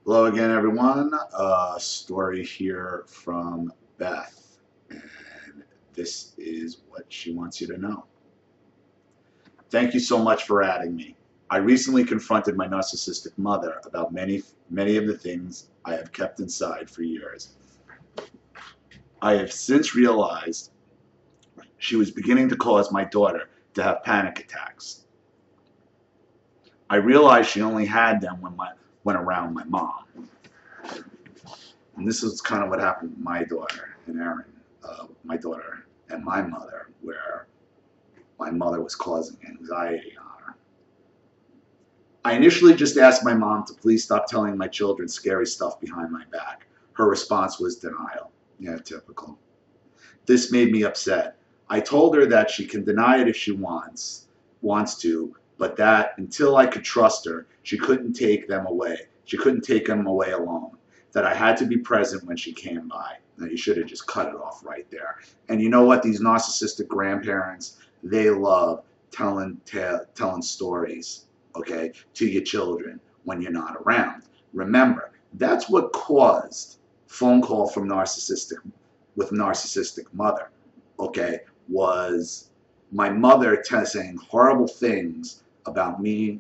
Hello again, everyone. A story here from Beth, and this is what she wants you to know. Thank you so much for adding me. I recently confronted my narcissistic mother about many of the things I have kept inside for years. I have since realized she was beginning to cause my daughter to have panic attacks. I realized she only had them when around my mom. And this is kind of what happened with my daughter and Erin, my daughter and my mother, where my mother was causing anxiety on her. I initially just asked my mom to please stop telling my children scary stuff behind my back. Her response was denial. Yeah, typical. This made me upset. I told her that she can deny it if she wants to, but that until I could trust her, she couldn't take them away. She couldn't take them away alone. That I had to be present when she came by. Now, you should have just cut it off right there. And you know what? These narcissistic grandparents, they love telling stories, okay, to your children when you're not around. Remember, that's what caused phone call from narcissistic mother, okay, was my mother saying horrible things about me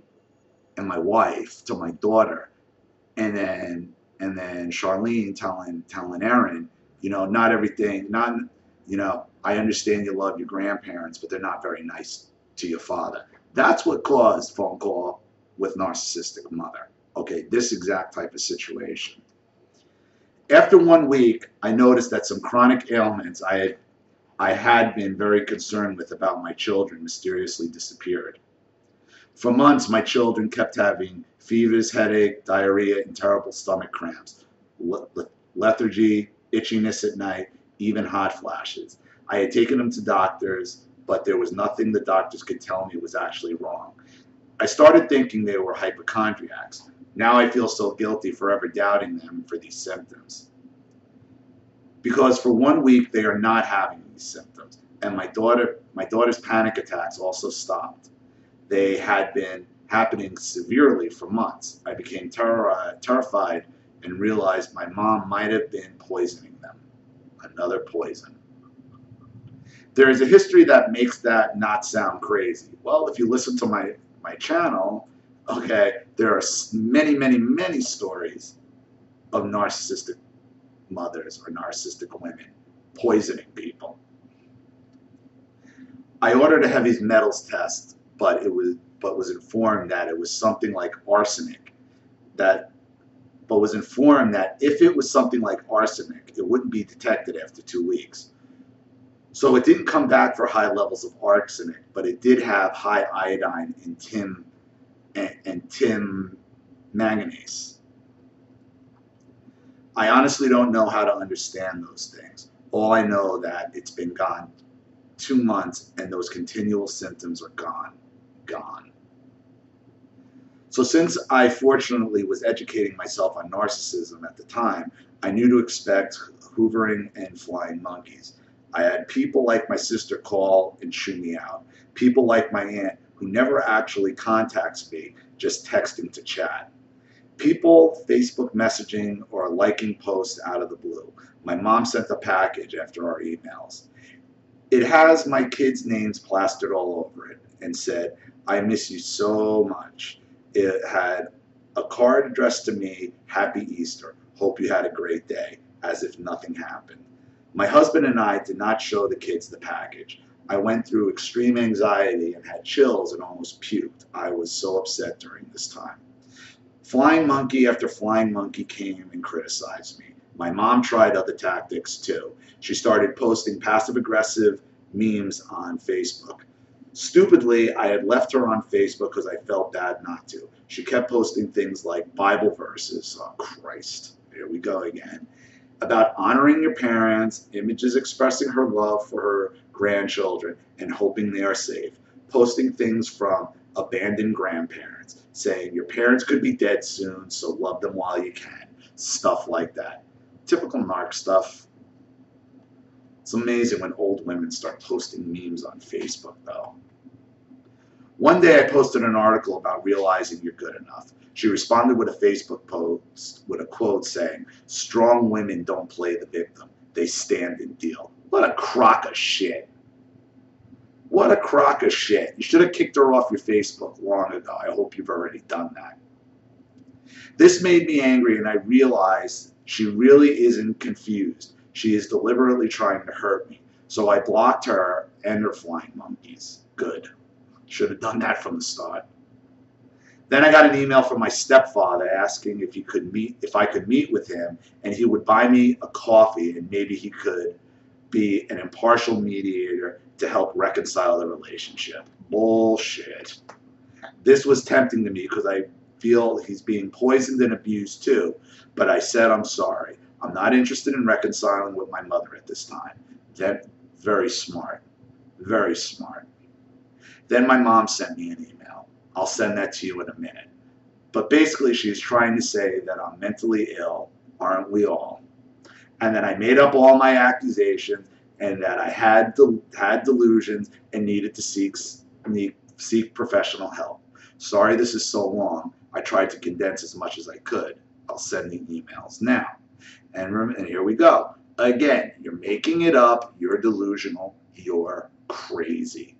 and my wife to my daughter, and then Charlene telling Erin, not everything, I understand you love your grandparents, but they're not very nice to your father. That's what caused phone call with narcissistic mother. Okay, this exact type of situation. After 1 week, I noticed that some chronic ailments I had been very concerned with about my children mysteriously disappeared. For months, my children kept having fevers, headache, diarrhea, and terrible stomach cramps, lethargy, itchiness at night, even hot flashes. I had taken them to doctors, but there was nothing the doctors could tell me was actually wrong. I started thinking they were hypochondriacs. Now I feel so guilty for ever doubting them for these symptoms. Because for 1 week they are not having these symptoms, and my daughter's panic attacks also stopped. They had been happening severely for months. I became terrified and realized my mom might have been poisoning them. Another poison. There is a history that makes that not sound crazy. Well, if you listen to my channel, okay, there are many stories of narcissistic mothers or narcissistic women poisoning people. I ordered a heavy metals test, but was informed that it was something like arsenic. Was informed that if it was something like arsenic, it wouldn't be detected after 2 weeks. So it didn't come back for high levels of arsenic, but it did have high iodine and tin manganese. I honestly don't know how to understand those things. All I know that it's been gone 2 months and those continual symptoms are gone. So since I fortunately was educating myself on narcissism at the time, I knew to expect hoovering and flying monkeys. I had people like my sister call and chew me out. People like my aunt who never actually contacts me, just texting to chat. People Facebook messaging or liking posts out of the blue. My mom sent a package after our emails. It has my kids' names plastered all over it and said, "I miss you so much." It had a card addressed to me, "Happy Easter. Hope you had a great day," as if nothing happened. My husband and I did not show the kids the package. I went through extreme anxiety and had chills and almost puked. I was so upset during this time. Flying monkey after flying monkey came and criticized me. My mom tried other tactics too. She started posting passive-aggressive memes on Facebook. Stupidly, I had left her on Facebook because I felt bad not to. She kept posting things like Bible verses. Oh, Christ. Here we go again. About honoring your parents, images expressing her love for her grandchildren and hoping they are safe. Posting things from abandoned grandparents, saying your parents could be dead soon, so love them while you can. Stuff like that. Typical narc stuff. It's amazing when old women start posting memes on Facebook, though. One day I posted an article about realizing you're good enough. She responded with a Facebook post with a quote saying, "Strong women don't play the victim. They stand and deal." What a crock of shit. What a crock of shit. You should have kicked her off your Facebook long ago. I hope you've already done that. This made me angry, and I realized she really isn't confused. She is deliberately trying to hurt me. So I blocked her and her flying monkeys. Good. Should have done that from the start. Then I got an email from my stepfather asking if I could meet with him, and he would buy me a coffee, and maybe he could be an impartial mediator to help reconcile the relationship. Bullshit. This was tempting to me because I feel he's being poisoned and abused too, but I said I'm sorry. I'm not interested in reconciling with my mother at this time. Then, very smart. Very smart. Then my mom sent me an email. I'll send that to you in a minute. But basically she's trying to say that I'm mentally ill, aren't we all? And that I made up all my accusations and that I had delusions and needed to seek professional help. Sorry this is so long. I tried to condense as much as I could. I'll send the emails now. And here we go. Again, you're making it up. You're delusional. You're crazy.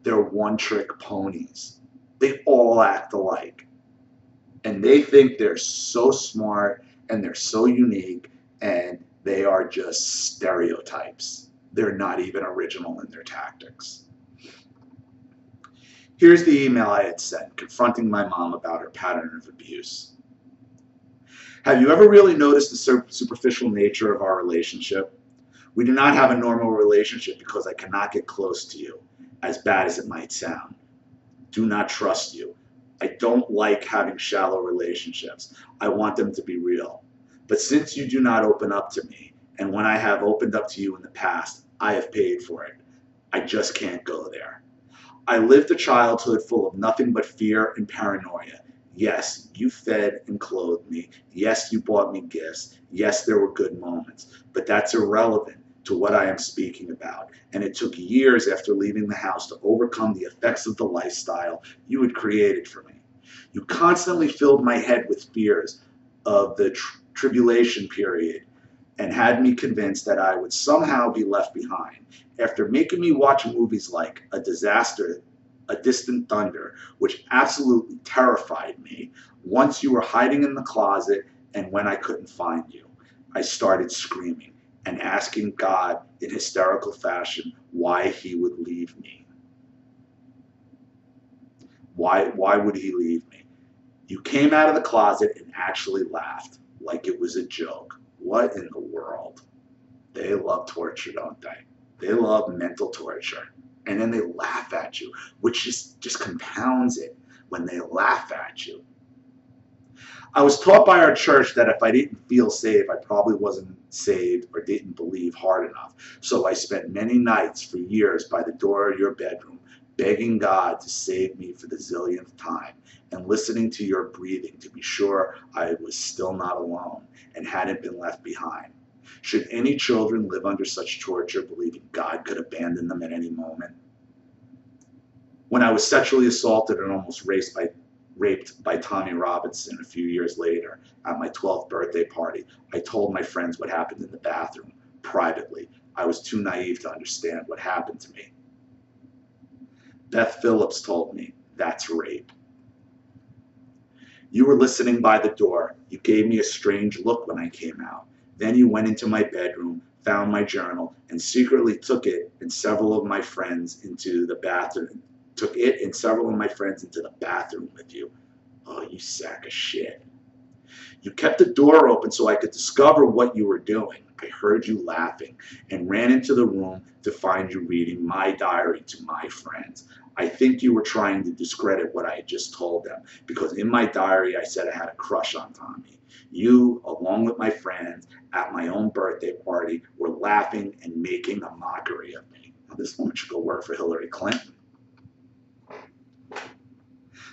They're one-trick ponies. They all act alike. And they think they're so smart and they're so unique, and they are just stereotypes. They're not even original in their tactics. Here's the email I had sent, confronting my mom about her pattern of abuse. Have you ever really noticed the superficial nature of our relationship? We do not have a normal relationship because I cannot get close to you, as bad as it might sound. Do not trust you. I don't like having shallow relationships. I want them to be real. But since you do not open up to me, and when I have opened up to you in the past, I have paid for it. I just can't go there. I lived a childhood full of nothing but fear and paranoia. Yes, you fed and clothed me. Yes, you bought me gifts. Yes, there were good moments. But that's irrelevant to what I am speaking about. And it took years after leaving the house to overcome the effects of the lifestyle you had created for me. You constantly filled my head with fears of the tribulation period and had me convinced that I would somehow be left behind. After making me watch movies like A Disaster, A Distant Thunder, which absolutely terrified me, once you were hiding in the closet and when I couldn't find you, I started screaming and asking God in hysterical fashion why he would leave me. Why would he leave me? You came out of the closet and actually laughed like it was a joke. What in the world? They love torture, don't they? They love mental torture. And then they laugh at you, which just compounds it when they laugh at you. I was taught by our church that if I didn't feel safe, I probably wasn't saved or didn't believe hard enough. So I spent many nights for years by the door of your bedroom, begging God to save me for the zillionth time and listening to your breathing to be sure I was still not alone and hadn't been left behind. Should any children live under such torture, believing God could abandon them at any moment? When I was sexually assaulted and almost raped by Tommy Robinson a few years later at my 12th birthday party, I told my friends what happened in the bathroom privately. I was too naive to understand what happened to me. Beth Phillips told me, that's rape. You were listening by the door. You gave me a strange look when I came out. Then you went into my bedroom, found my journal, and secretly took it and several of my friends into the bathroom. With you. Oh, you sack of shit. You kept the door open so I could discover what you were doing. I heard you laughing and ran into the room to find you reading my diary to my friends. I think you were trying to discredit what I had just told them, because in my diary I said I had a crush on Tommy. You, along with my friends, at my own birthday party, were laughing and making a mockery of me. Now, this woman should go work for Hillary Clinton.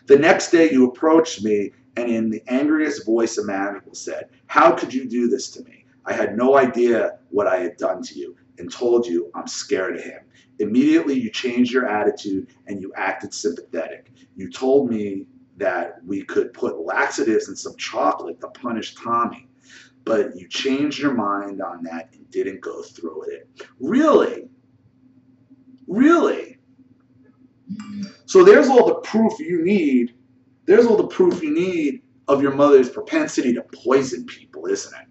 The next day you approached me and in the angriest voice imaginable said, "How could you do this to me? I had no idea what I had done to you. and told you I'm scared of him. Immediately you changed your attitude and you acted sympathetic. You told me that we could put laxatives in some chocolate to punish Tommy, but you changed your mind on that and didn't go through with it. Really? Really? So there's all the proof you need. There's all the proof you need of your mother's propensity to poison people, isn't it?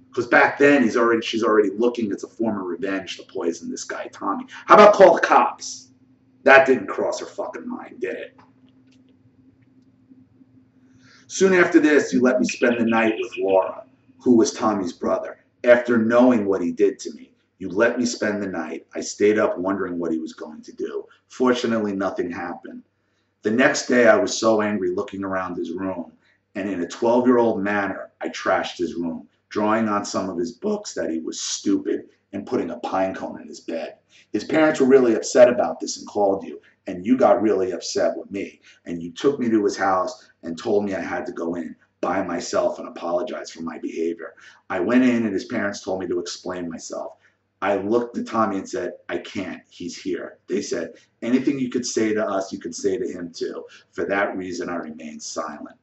Because back then she's already looking as a form of revenge to poison this guy, Tommy. How about call the cops? That didn't cross her fucking mind, did it? Soon after this, you let me spend the night with Laura, who was Tommy's brother. After knowing what he did to me, you let me spend the night. I stayed up wondering what he was going to do. Fortunately, nothing happened. The next day, I was so angry looking around his room, and in a 12-year-old manner, I trashed his room, drawing on some of his books that he was stupid and putting a pine cone in his bed. His parents were really upset about this and called you, and you got really upset with me, and you took me to his house and told me I had to go in by myself and apologize for my behavior. I went in and his parents told me to explain myself. I looked at Tommy and said, I can't, he's here. They said, anything you could say to us, you could say to him too. For that reason, I remained silent.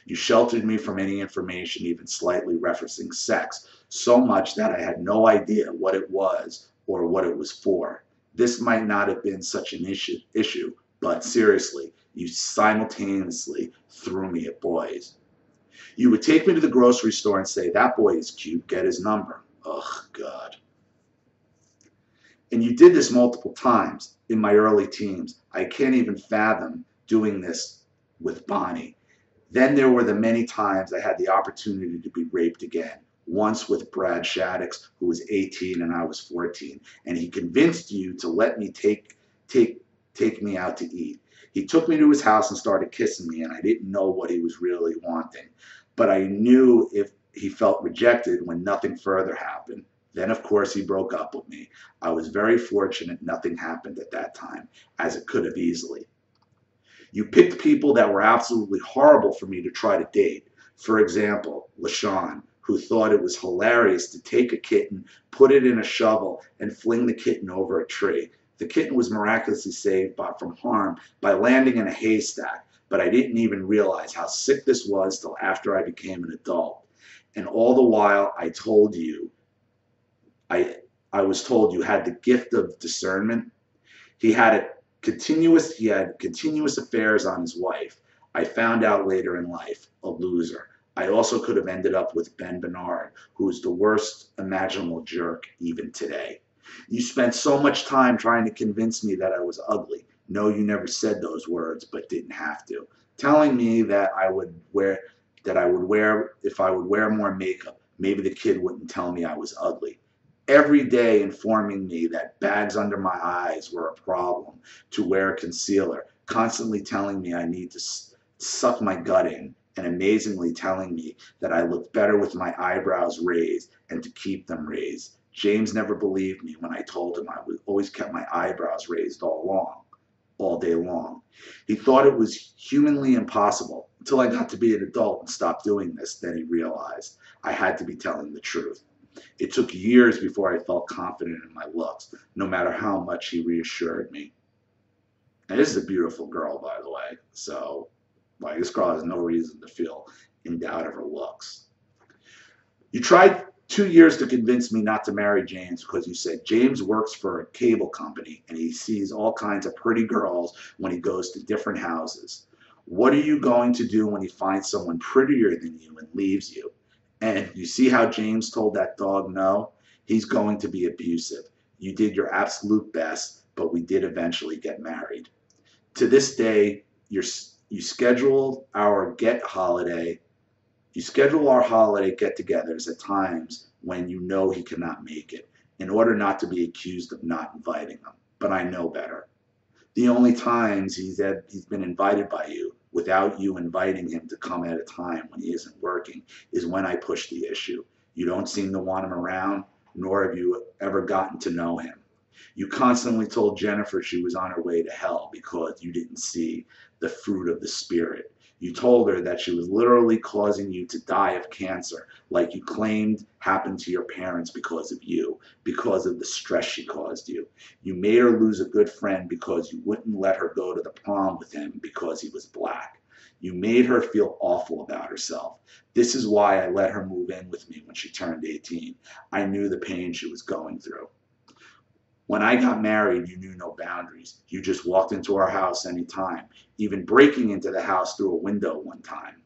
You sheltered me from any information, even slightly referencing sex, so much that I had no idea what it was or what it was for. This might not have been such an issue, but seriously, you simultaneously threw me at boys. You would take me to the grocery store and say, that boy is cute, get his number. Ugh, God. And you did this multiple times in my early teens. I can't even fathom doing this with Bonnie. Then there were the many times I had the opportunity to be raped again. Once with Brad Shaddix, who was 18 and I was 14. And he convinced you to let me take me out to eat. He took me to his house and started kissing me, and I didn't know what he was really wanting. But I knew if he felt rejected when nothing further happened. Then, of course, he broke up with me. I was very fortunate nothing happened at that time, as it could have easily. You picked people that were absolutely horrible for me to try to date. For example, LaShawn, who thought it was hilarious to take a kitten, put it in a shovel, and fling the kitten over a tree. The kitten was miraculously saved from harm by landing in a haystack, but I didn't even realize how sick this was till after I became an adult. And all the while I told you, I was told you had the gift of discernment. He had continuous affairs on his wife. I found out later in life, a loser. I also could have ended up with Ben Bernard, who is the worst imaginable jerk even today. You spent so much time trying to convince me that I was ugly. No, you never said those words, but didn't have to. Telling me that if I would wear more makeup, maybe the kid wouldn't tell me I was ugly. Every day informing me that bags under my eyes were a problem, to wear a concealer, constantly telling me I need to suck my gut in, and amazingly telling me that I looked better with my eyebrows raised and to keep them raised. James never believed me when I told him I always kept my eyebrows raised all day long. He thought it was humanly impossible until I got to be an adult and stopped doing this. Then he realized I had to be telling the truth. It took years before I felt confident in my looks, no matter how much he reassured me. And this is a beautiful girl, by the way. So, like, this girl has no reason to feel in doubt of her looks. You tried 2 years to convince me not to marry James because you said James works for a cable company and he sees all kinds of pretty girls when he goes to different houses. What are you going to do when he finds someone prettier than you and leaves you? And you see how James told that dog no? He's going to be abusive. You did your absolute best, but we did eventually get married. To this day, you schedule our holiday get-togethers at times when you know he cannot make it, in order not to be accused of not inviting him. But I know better. The only times he's been invited by you without you inviting him to come at a time when he isn't working is when I push the issue. You don't seem to want him around, nor have you ever gotten to know him. You constantly told Jennifer she was on her way to hell because you didn't see the fruit of the Spirit. You told her that she was literally causing you to die of cancer, like you claimed happened to your parents because of you, because of the stress she caused you. You made her lose a good friend because you wouldn't let her go to the prom with him because he was black. You made her feel awful about herself. This is why I let her move in with me when she turned 18. I knew the pain she was going through. When I got married, you knew no boundaries. You just walked into our house anytime, even breaking into the house through a window one time.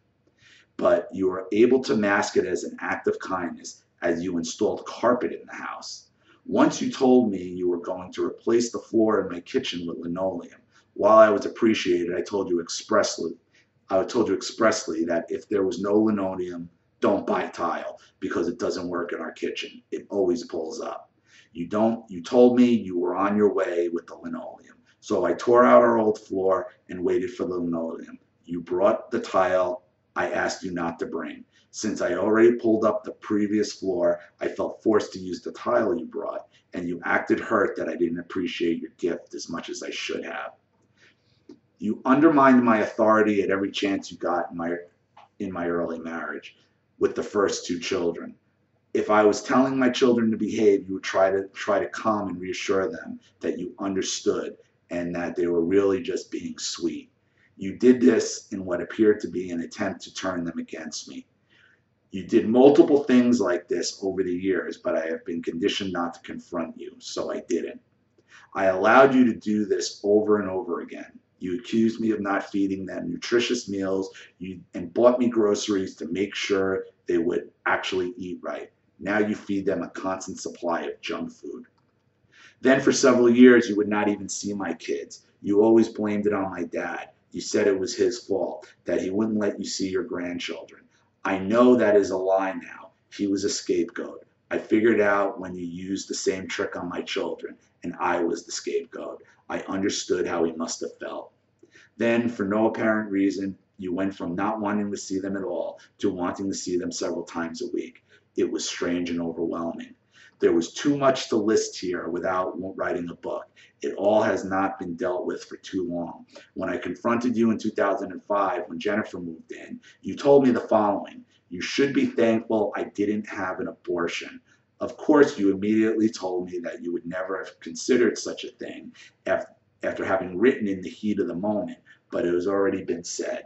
But you were able to mask it as an act of kindness as you installed carpet in the house. Once you told me you were going to replace the floor in my kitchen with linoleum. While I was appreciated, I told you expressly that if there was no linoleum, don't buy tile because it doesn't work in our kitchen. It always pulls up. You told me you were on your way with the linoleum. So I tore out our old floor and waited for the linoleum. You brought the tile I asked you not to bring. Since I already pulled up the previous floor, I felt forced to use the tile you brought, and you acted hurt that I didn't appreciate your gift as much as I should have. You undermined my authority at every chance you got in my early marriage with the first two children. If I was telling my children to behave, you would try to calm and reassure them that you understood and that they were really just being sweet. You did this in what appeared to be an attempt to turn them against me. You did multiple things like this over the years, but I have been conditioned not to confront you, so I didn't. I allowed you to do this over and over again. You accused me of not feeding them nutritious meals and bought me groceries to make sure they would actually eat right. Now you feed them a constant supply of junk food. Then for several years, you would not even see my kids. You always blamed it on my dad. You said it was his fault, that he wouldn't let you see your grandchildren. I know that is a lie now. He was a scapegoat. I figured out when you used the same trick on my children, and I was the scapegoat. I understood how he must have felt. Then, for no apparent reason, you went from not wanting to see them at all to wanting to see them several times a week. It was strange and overwhelming. There was too much to list here without writing a book. It all has not been dealt with for too long. When I confronted you in 2005, when Jennifer moved in, you told me the following: you should be thankful I didn't have an abortion. Of course, you immediately told me that you would never have considered such a thing after having written in the heat of the moment, but it has already been said.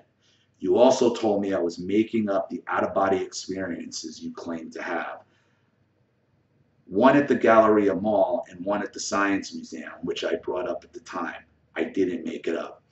You also told me I was making up the out-of-body experiences you claimed to have. One at the Galleria Mall and one at the Science Museum, which I brought up at the time. I didn't make it up.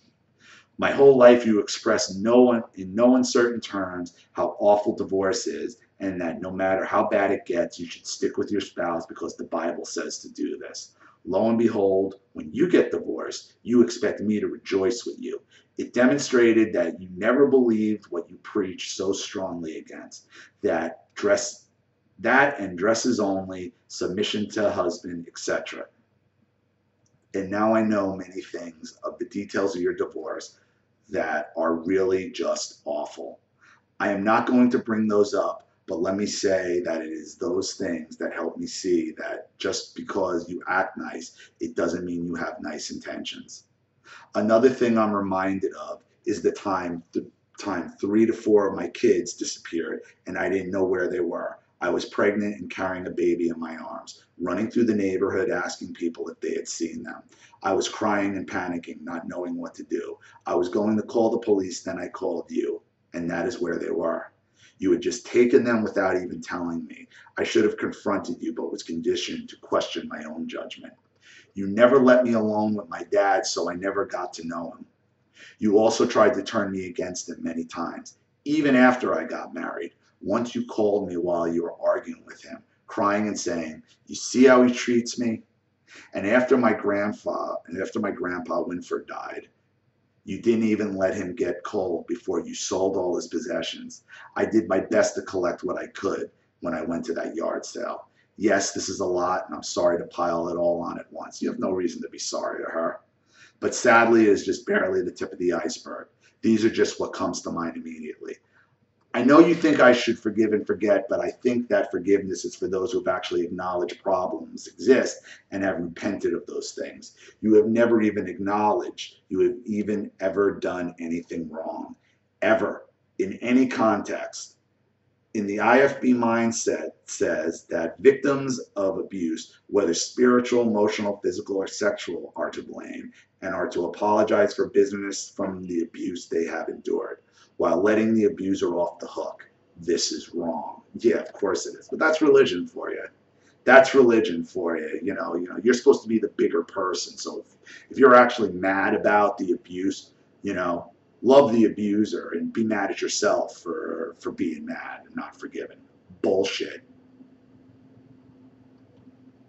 My whole life you expressed in no uncertain terms how awful divorce is, and that no matter how bad it gets, you should stick with your spouse because the Bible says to do this. Lo and behold, when you get divorced, you expect me to rejoice with you. It demonstrated that you never believed what you preached so strongly against, that and dresses only, submission to a husband, etc. And now I know many things of the details of your divorce that are really just awful. I am not going to bring those up, but let me say that it is those things that help me see that just because you act nice, it doesn't mean you have nice intentions. Another thing I'm reminded of is the time 3 to 4 of my kids disappeared and I didn't know where they were. I was pregnant and carrying a baby in my arms, running through the neighborhood asking people if they had seen them. I was crying and panicking, not knowing what to do. I was going to call the police, then I called you, and that is where they were. You had just taken them without even telling me. I should have confronted you, but was conditioned to question my own judgment. You never let me alone with my dad, so I never got to know him. You also tried to turn me against him many times, even after I got married. Once you called me while you were arguing with him, crying and saying, "You see how he treats me?" And after my grandpa Winford died, you didn't even let him get cold before you sold all his possessions. I did my best to collect what I could when I went to that yard sale. Yes, this is a lot, and I'm sorry to pile it all on at once. You have no reason to be sorry to her. But sadly, it is just barely the tip of the iceberg. These are just what comes to mind immediately. I know you think I should forgive and forget, but I think that forgiveness is for those who have actually acknowledged problems exist and have repented of those things. You have never even acknowledged you have even ever done anything wrong. ever, in any context, in the IFB mindset says that victims of abuse, whether spiritual, emotional, physical, or sexual, are to blame and are to apologize for business from the abuse they have endured, while letting the abuser off the hook. This is wrong. Yeah, of course it is. But that's religion for you. That's religion for you. You're supposed to be the bigger person. So if you're actually mad about the abuse, love the abuser and be mad at yourself for being mad and not forgiving. Bullshit.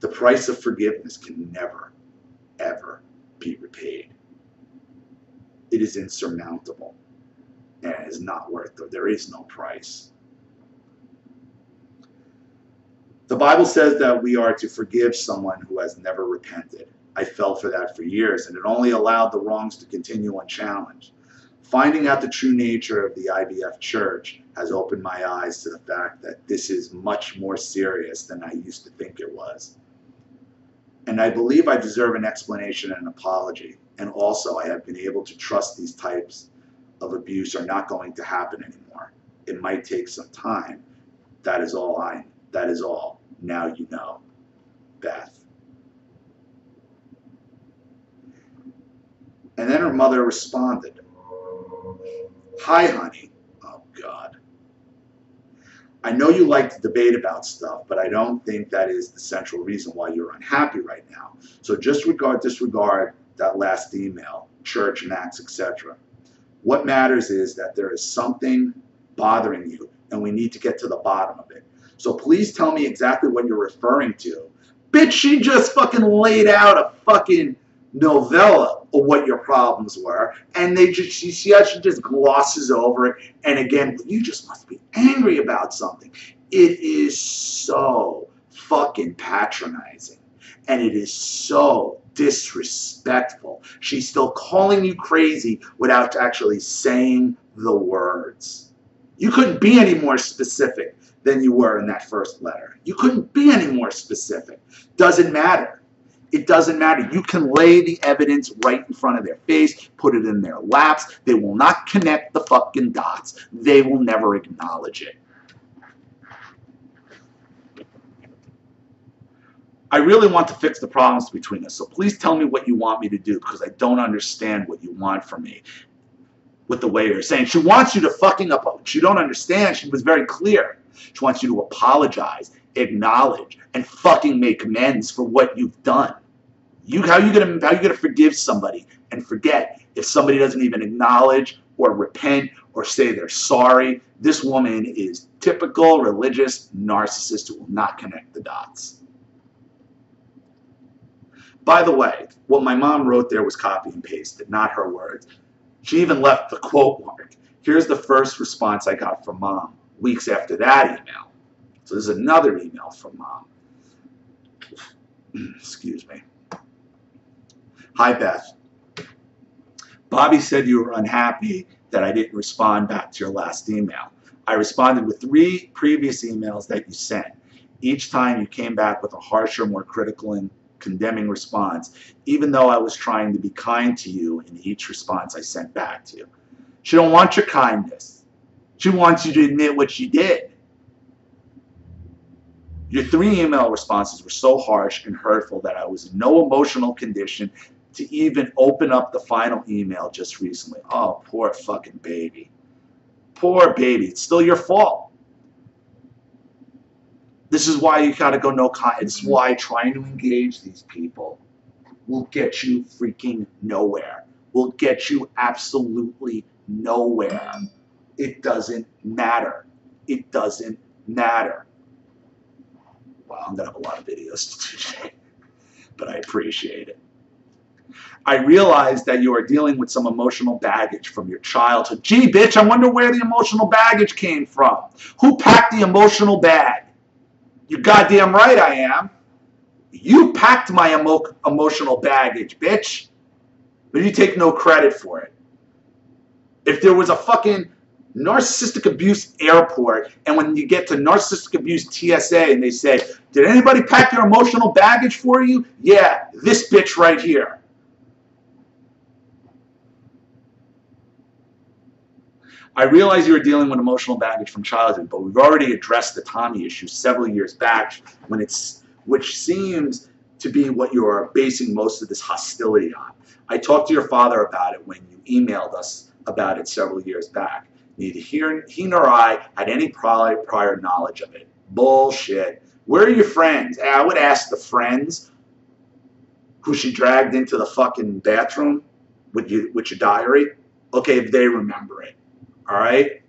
The price of forgiveness can never, ever be repaid. It is insurmountable and it is not worth it. There is no price. The Bible says that we are to forgive someone who has never repented. I fell for that for years, and it only allowed the wrongs to continue unchallenged. Finding out the true nature of the IVF church has opened my eyes to the fact that this is much more serious than I used to think it was. And I believe I deserve an explanation and an apology. And also, I have been able to trust these types of abuse are not going to happen anymore. It might take some time. That is all. Now you know. Beth. And then her mother responded. Hi, honey. Oh, God. I know you like to debate about stuff, but I don't think that is the central reason why you're unhappy right now. So just disregard that last email, church, Max, etc. What matters is that there is something bothering you, and we need to get to the bottom of it. So please tell me exactly what you're referring to. Bitch, she just fucking laid out a fucking novella of what your problems were, and she actually just glosses over it. And again, you just must be angry about something. It is so fucking patronizing, and it is so disrespectful. She's still calling you crazy without actually saying the words. You couldn't be any more specific than you were in that first letter. You couldn't be any more specific. Doesn't matter. It doesn't matter. You can lay the evidence right in front of their face, put it in their laps. They will not connect the fucking dots. They will never acknowledge it. I really want to fix the problems between us, so please tell me what you want me to do, because I don't understand what you want from me with the way you're saying. She wants you to fucking up. You don't understand. She was very clear. She wants you to apologize, acknowledge, and fucking make amends for what you've done. How are you gonna forgive somebody and forget if somebody doesn't even acknowledge or repent or say they're sorry? This woman is typical religious narcissist who will not connect the dots. By the way, what my mom wrote there was copy and pasted, not her words. She even left the quote mark. Here's the first response I got from Mom weeks after that email. So this is another email from Mom. Excuse me. Hi, Beth. Bobby said you were unhappy that I didn't respond back to your last email. I responded with 3 previous emails that you sent. Each time you came back with a harsher, more critical and condemning response, even though I was trying to be kind to you in each response I sent back to you. She don't want your kindness. She wants you to admit what you did. Your 3 email responses were so harsh and hurtful that I was in no emotional condition to even open up the final email just recently. Oh, poor fucking baby. Poor baby. It's still your fault. This is why you gotta go no kind. It's why trying to engage these people will get you freaking nowhere. Will get you absolutely nowhere. It doesn't matter. It doesn't matter. Wow, I'm gonna have a lot of videos to do today, but I appreciate it. I realize that you are dealing with some emotional baggage from your childhood. Gee, bitch, I wonder where the emotional baggage came from. Who packed the emotional bag? You're goddamn right I am. You packed my emotional baggage, bitch. But you take no credit for it. If there was a fucking narcissistic abuse airport, and when you get to narcissistic abuse TSA and they say, did anybody pack your emotional baggage for you? Yeah, this bitch right here. I realize you are dealing with emotional baggage from childhood, but we've already addressed the Tommy issue several years back, which seems to be what you are basing most of this hostility on. I talked to your father about it when you emailed us about it several years back. Neither he nor I had any prior knowledge of it. Bullshit. Where are your friends? I would ask the friends who she dragged into the fucking bathroom with your diary. Okay, if they remember it. All right?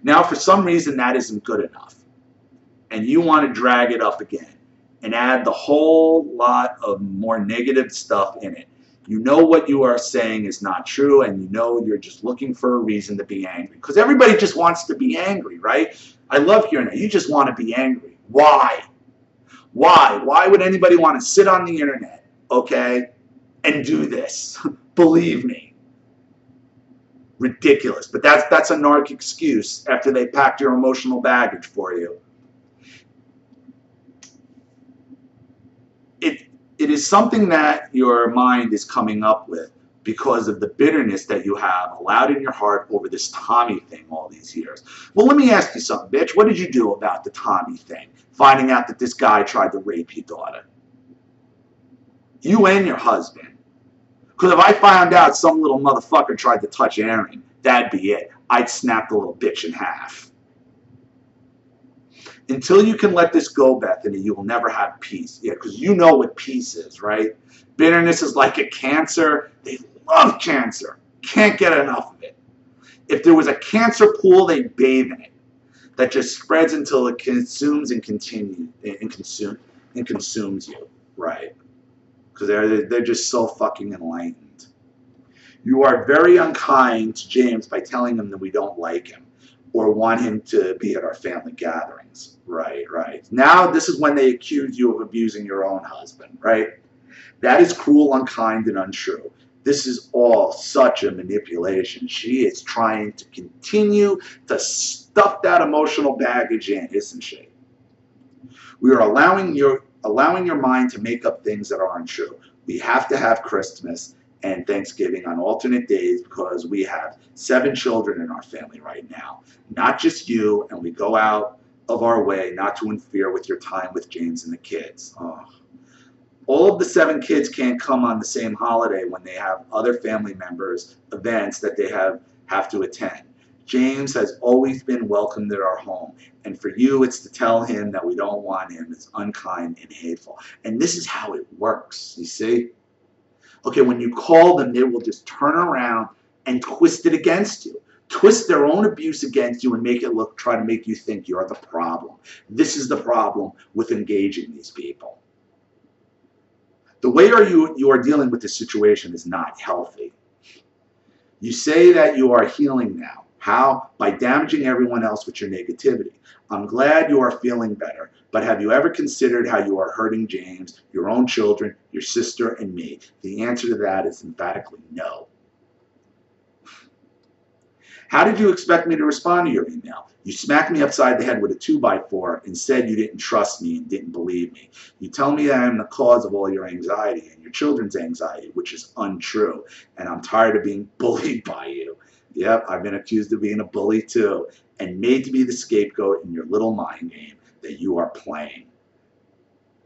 Now, for some reason, that isn't good enough. And you want to drag it up again and add the whole lot of more negative stuff in it. You know what you are saying is not true, and you know you're just looking for a reason to be angry. Because everybody just wants to be angry, right? I love hearing that. You just want to be angry. Why? Why? Why would anybody want to sit on the internet, okay, and do this? Believe me. Ridiculous. But that's a narc excuse after they packed your emotional baggage for you. It is something that your mind is coming up with because of the bitterness that you have allowed in your heart over this Tommy thing all these years. Well, let me ask you something, bitch. What did you do about the Tommy thing? Finding out that this guy tried to rape your daughter. You and your husband. Because if I found out some little motherfucker tried to touch Aaron, that'd be it. I'd snap the little bitch in half. Until you can let this go, Bethany, you will never have peace. Yeah, because you know what peace is, right? Bitterness is like a cancer. They love cancer. Can't get enough of it. If there was a cancer pool, they'd bathe in it. That just spreads until it consumes and consumes you, right? Because they're just so fucking enlightened. You are very unkind to James by telling him that we don't like him or want him to be at our family gatherings. Right, right. Now this is when they accuse you of abusing your own husband, right? That is cruel, unkind, and untrue. This is all such a manipulation. She is trying to continue to stuff that emotional baggage in, isn't she? We are allowing your mind to make up things that aren't true. We have to have Christmas and Thanksgiving on alternate days because we have 7 children in our family right now. Not just you, and we go out of our way not to interfere with your time with James and the kids. Oh. All of the 7 kids can't come on the same holiday when they have other family members' events that they have to attend. James has always been welcomed at our home, and for you it's to tell him that we don't want him. It's unkind and hateful. And this is how it works, you see? Okay, when you call them, they will just turn around and twist it against you. Twist their own abuse against you and make it look, try to make you think you're the problem. This is the problem with engaging these people. The way you are dealing with this situation is not healthy. You say that you are healing now. How? By damaging everyone else with your negativity. I'm glad you are feeling better, but have you ever considered how you are hurting James, your own children, your sister, and me? The answer to that is emphatically no. How did you expect me to respond to your email? You smacked me upside the head with a 2x4 and said you didn't trust me and didn't believe me. You tell me that I'm the cause of all your anxiety and your children's anxiety, which is untrue, and I'm tired of being bullied by you. Yep, I've been accused of being a bully too, and made to be the scapegoat in your little mind game that you are playing.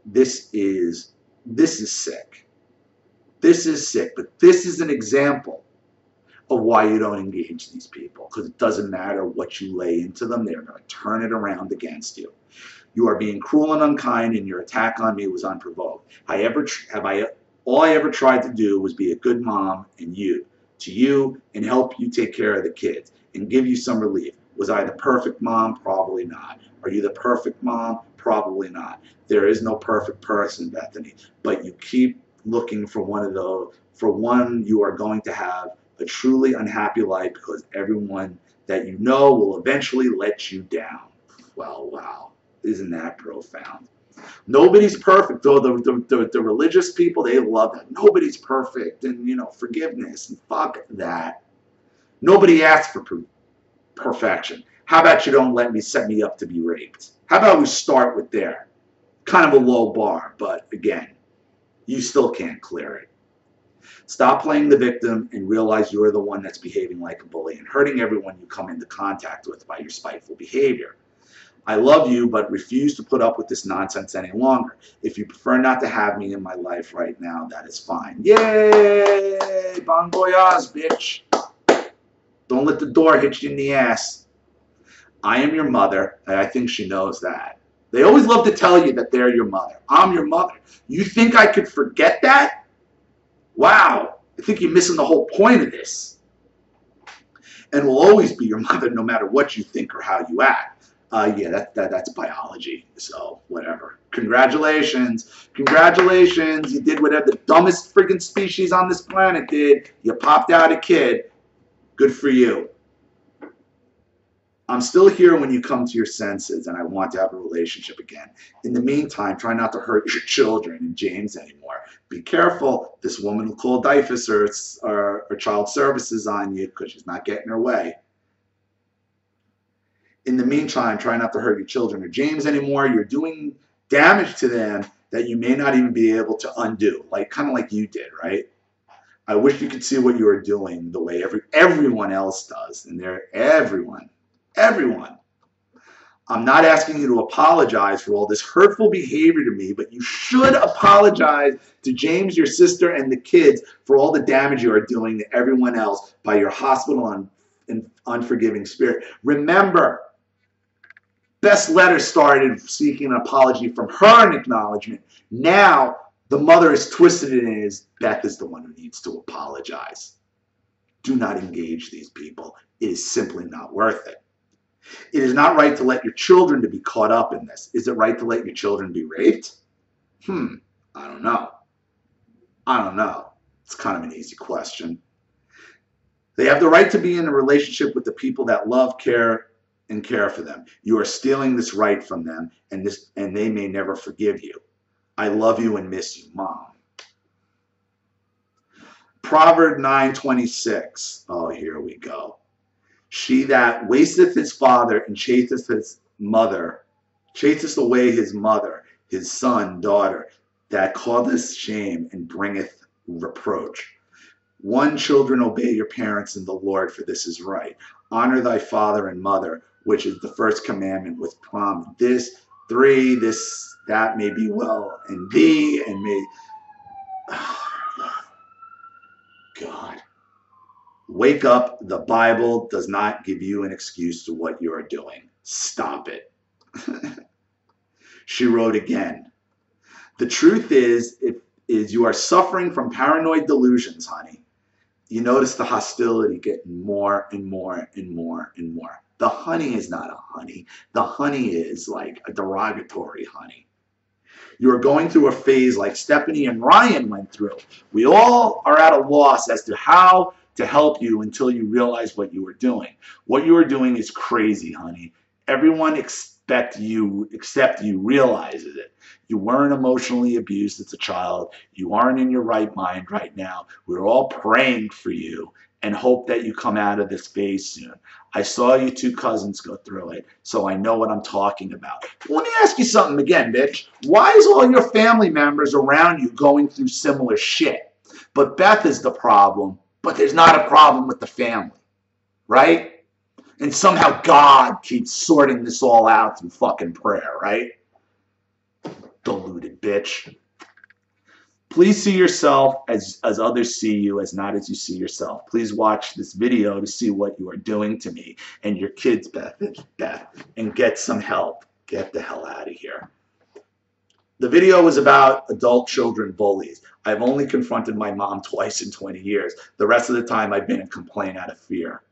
This is sick. This is sick, but this is an example of why you don't engage these people, because it doesn't matter what you lay into them, they're going to turn it around against you. You are being cruel and unkind, and your attack on me was unprovoked. All I ever tried to do was be a good mom to you and help you take care of the kids and give you some relief. Was I the perfect mom? Probably not. Are you the perfect mom? Probably not. There is no perfect person, Bethany, but you keep looking for one of those. For one, you are going to have a truly unhappy life because everyone that you know will eventually let you down. Well, wow. Isn't that profound? Nobody's perfect, though. The religious people, they love that. Nobody's perfect, and, you know, forgiveness, and fuck that. Nobody asks for perfection. How about you don't set me up to be raped? How about we start with there? Kind of a low bar, but again, you still can't clear it. Stop playing the victim and realize you're the one that's behaving like a bully and hurting everyone you come into contact with by your spiteful behavior. I love you, but refuse to put up with this nonsense any longer. If you prefer not to have me in my life right now, that is fine. Yay! Bon voyage, bitch. Don't let the door hit you in the ass. I am your mother, and I think she knows that. They always love to tell you that they're your mother. I'm your mother. You think I could forget that? Wow. I think you're missing the whole point of this. And will always be your mother no matter what you think or how you act. Yeah, that's biology, so whatever. Congratulations. Congratulations. You did whatever the dumbest friggin' species on this planet did. You popped out a kid. Good for you. I'm still here when you come to your senses, and I want to have a relationship again. In the meantime, try not to hurt your children and James anymore. Be careful. This woman will call DYFS or child services on you because she's not getting her way. In the meantime, try not to hurt your children or James anymore. You're doing damage to them that you may not even be able to undo, kind of like you did, right? I wish you could see what you are doing the way everyone else does, and they're everyone. I'm not asking you to apologize for all this hurtful behavior to me, but you should apologize to James, your sister, and the kids for all the damage you are doing to everyone else by your hospital and unforgiving spirit. Remember, Beth's letter started seeking an apology from her and acknowledgement. Now, the mother is twisted it as Beth is the one who needs to apologize. Do not engage these people. It is simply not worth it. It is not right to let your children to be caught up in this. Is it right to let your children be raped? I don't know. It's kind of an easy question. They have the right to be in a relationship with the people that love, care for them. You are stealing this right from them, and they may never forgive you. I love you and miss you, Mom. Proverb 9:26. Oh, here we go. She that wasteth his father and chaseth his mother, chaseth away his mother, his son, daughter, that causeth shame and bringeth reproach. Children, obey your parents in the Lord, for this is right. Honor thy father and mother, which is the first commandment with promise. That may be well, and thee, and may... God. Wake up. The Bible does not give you an excuse to what you are doing. Stop it. She wrote again. The truth is you are suffering from paranoid delusions, honey. You notice the hostility getting more and more and more and more. The honey is not a honey. The honey is like a derogatory honey. You are going through a phase like Stephanie and Ryan went through. We all are at a loss as to how to help you until you realize what you are doing. What you are doing is crazy, honey. Everyone except you realizes it. You weren't emotionally abused as a child. You aren't in your right mind right now. We're all praying for you and hope that you come out of this phase soon. I saw you two cousins go through it, so I know what I'm talking about. Let me ask you something again, bitch. Why is all your family members around you going through similar shit? But Beth is the problem, but there's not a problem with the family, right? And somehow God keeps sorting this all out through fucking prayer, right? Deluded bitch. Please see yourself as others see you, as not as you see yourself. Please watch this video to see what you are doing to me and your kids, Beth, and get some help. Get the hell out of here. The video was about adult children bullies. I've only confronted my mom twice in 20 years. The rest of the time I've been compliant out of fear.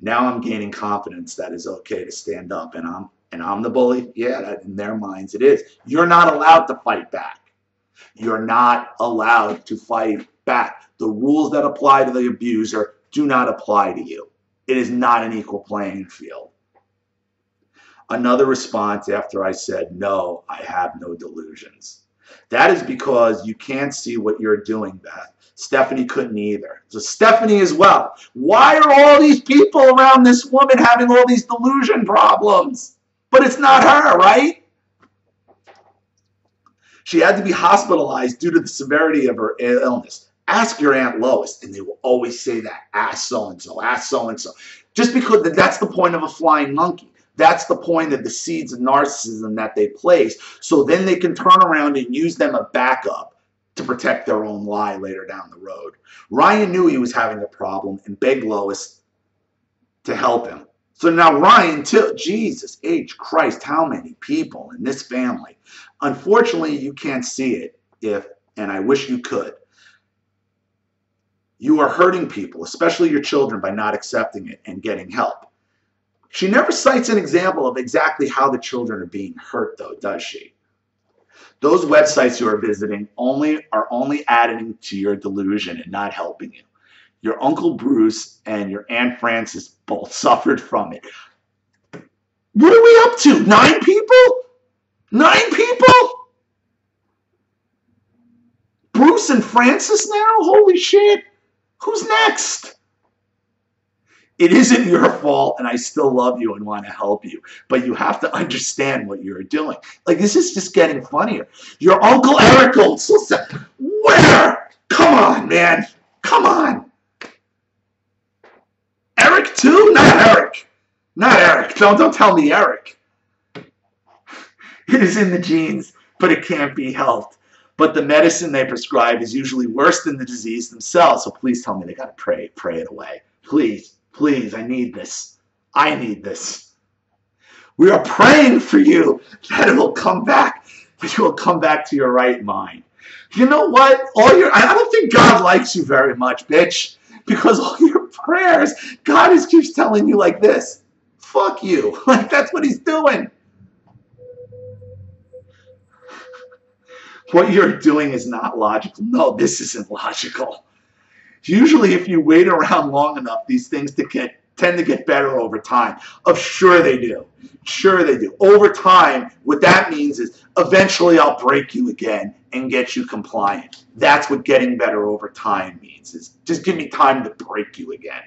Now I'm gaining confidence that it's okay to stand up, and I'm the bully. Yeah, that, in their minds it is. You're not allowed to fight back. You're not allowed to fight back. The rules that apply to the abuser do not apply to you. It is not an equal playing field. Another response after I said, no, I have no delusions. That is because you can't see what you're doing, Beth. Stephanie couldn't either. So Stephanie as well. Why are all these people around this woman having all these delusion problems? But it's not her, right? She had to be hospitalized due to the severity of her illness. Ask your Aunt Lois, and they will always say that, ask so-and-so, ask so-and-so. Just because that's the point of a flying monkey. That's the point of the seeds of narcissism that they place. So then they can turn around and use them as backup to protect their own lie later down the road. Ryan knew he was having a problem and begged Lois to help him. So now Ryan, too, Jesus H. Christ, how many people in this family? Unfortunately, you can't see it, and I wish you could. You are hurting people, especially your children, by not accepting it and getting help. She never cites an example of exactly how the children are being hurt, though, does she? Those websites you are visiting are only adding to your delusion and not helping you. Your Uncle Bruce and your Aunt Frances both suffered from it. What are we up to? 9 people? 9 people? Bruce and Frances now? Holy shit. Who's next? It isn't your fault, and I still love you and want to help you, but you have to understand what you're doing. Like, this is just getting funnier. Your Uncle Eric also said, where? Come on, man. Come on. Eric too? Not Eric. Not Eric. Don't tell me Eric. It is in the genes, but it can't be helped. But the medicine they prescribe is usually worse than the disease themselves. So please tell me they got to pray it away. Please, please, I need this. I need this. We are praying for you that it will come back, that you will come back to your right mind. You know what? I don't think God likes you very much, bitch, because all your prayers, God keeps telling you like this. Fuck you. Like, that's what he's doing. What you're doing is not logical. No, this isn't logical. Usually, if you wait around long enough, these things tend to get better over time. Sure they do. Sure they do. Over time, what that means is eventually I'll break you again and get you compliant. That's what getting better over time means, is just give me time to break you again.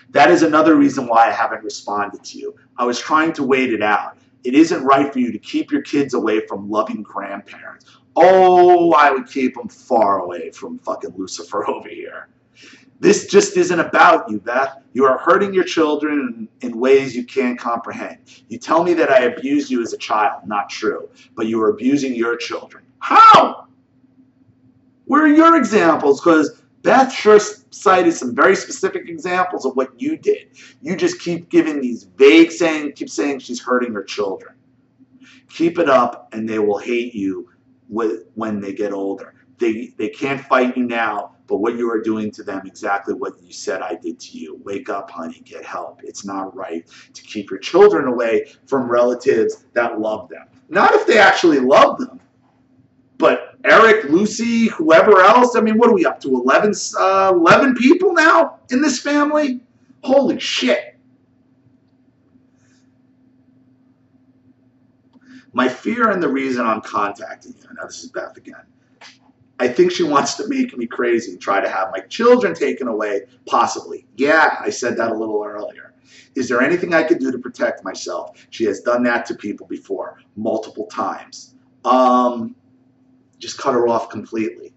That is another reason why I haven't responded to you. I was trying to wait it out. It isn't right for you to keep your kids away from loving grandparents. Oh, I would keep them far away from fucking Lucifer over here. This just isn't about you, Beth. You are hurting your children in ways you can't comprehend. You tell me that I abused you as a child. Not true. But you are abusing your children. How? Where are your examples? Because Beth sure cited some very specific examples of what you did. You just keep giving these vague keep saying she's hurting her children. Keep it up and they will hate you when they get older. They can't fight you now, but what you are doing to them, exactly what you said I did to you. Wake up, honey, get help. It's not right to keep your children away from relatives that love them. Not if they actually love them, but Eric, Lucy, whoever else. I mean, what are we up to, 11 people now in this family? Holy shit. My fear and the reason I'm contacting you, now this is Beth again, I think she wants to make me crazy and try to have my children taken away, possibly. Yeah, I said that a little earlier. Is there anything I could do to protect myself? She has done that to people before, multiple times. Just cut her off completely.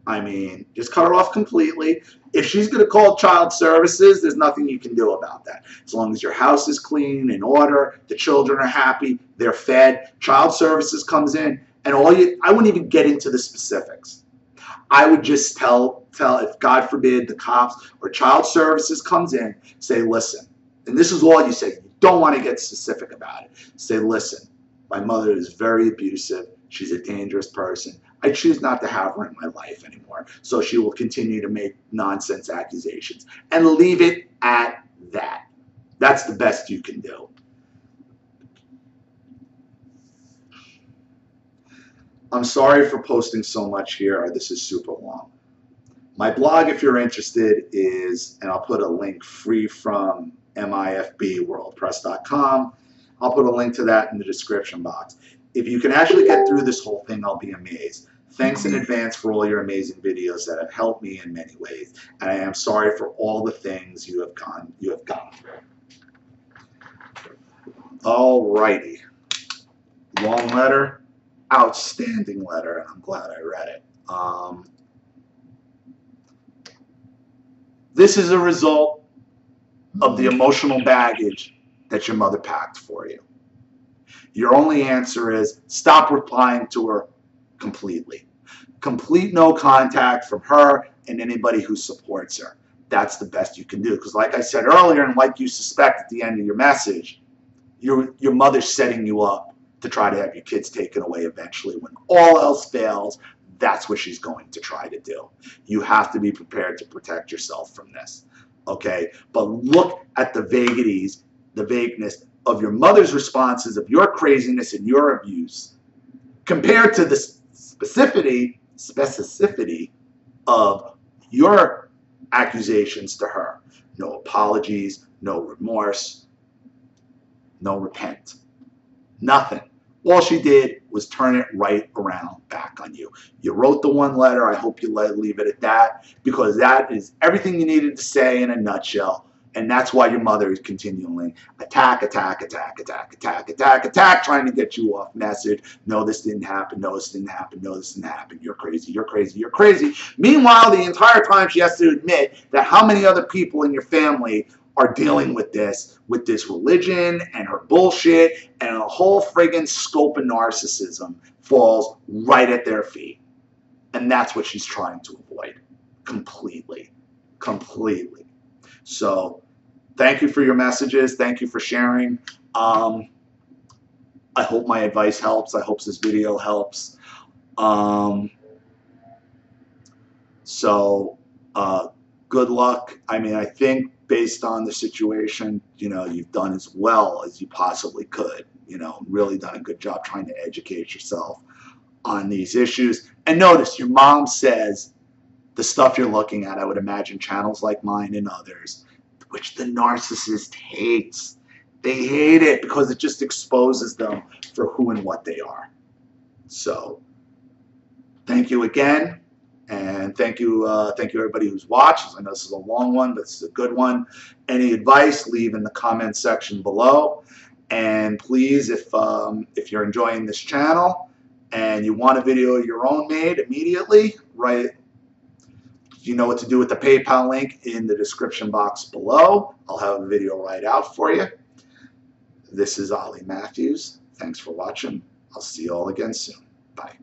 I mean, just cut her off completely. If she's going to call child services, there's nothing you can do about that. As long as your house is clean, in order, the children are happy, they're fed, child services comes in, and I wouldn't even get into the specifics. I would just tell if, God forbid, the cops or child services comes in, say, listen, and this is all you say. You don't want to get specific about it. Say, listen, my mother is very abusive. She's a dangerous person. I choose not to have her in my life anymore. So she will continue to make nonsense accusations. And leave it at that. That's the best you can do. I'm sorry for posting so much here. This is super long. My blog, if you're interested, is, and I'll put a link, free from mifbworldpress.com. I'll put a link to that in the description box. If you can actually get through this whole thing, I'll be amazed. Thanks in advance for all your amazing videos that have helped me in many ways. And I am sorry for all the things you have gone through. Alrighty. Long letter, outstanding letter, and I'm glad I read it. This is a result of the emotional baggage that your mother packed for you. Your only answer is stop replying to her completely. Complete no contact from her and anybody who supports her. That's the best you can do. Because like I said earlier, and like you suspect at the end of your message, your mother's setting you up to try to have your kids taken away eventually. When all else fails, that's what she's going to try to do. You have to be prepared to protect yourself from this. Okay? But look at the vagueness of your mother's responses, of your craziness and your abuse, compared to the specificity of your accusations to her. No apologies, no remorse, no repent. Nothing. All she did was turn it right around back on you. You wrote the one letter. I hope you leave it at that, because that is everything you needed to say in a nutshell. And that's why your mother is continually attack, trying to get you off message. No, this didn't happen. No, this didn't happen. No, this didn't happen. You're crazy. You're crazy. You're crazy. Meanwhile, the entire time she has to admit that how many other people in your family are dealing with this religion and her bullshit, and a whole friggin' scope of narcissism falls right at their feet. And that's what she's trying to avoid completely. Completely. So thank you for your messages. Thank you for sharing. I hope my advice helps. I hope this video helps. Good luck. I mean, I think based on the situation, you know, you've done as well as you possibly could. You know, really done a good job trying to educate yourself on these issues. And notice your mom says the stuff you're looking at, I would imagine channels like mine and others, which the narcissist hates. They hate it because it just exposes them for who and what they are. So thank you again. And thank you everybody who's watched. I know this is a long one, but this is a good one. Any advice, leave in the comment section below. And please, if you're enjoying this channel and you want a video of your own made immediately, you know what to do with the PayPal link in the description box below. I'll have a video right out for you. This is Ollie Matthews. Thanks for watching. I'll see you all again soon. Bye.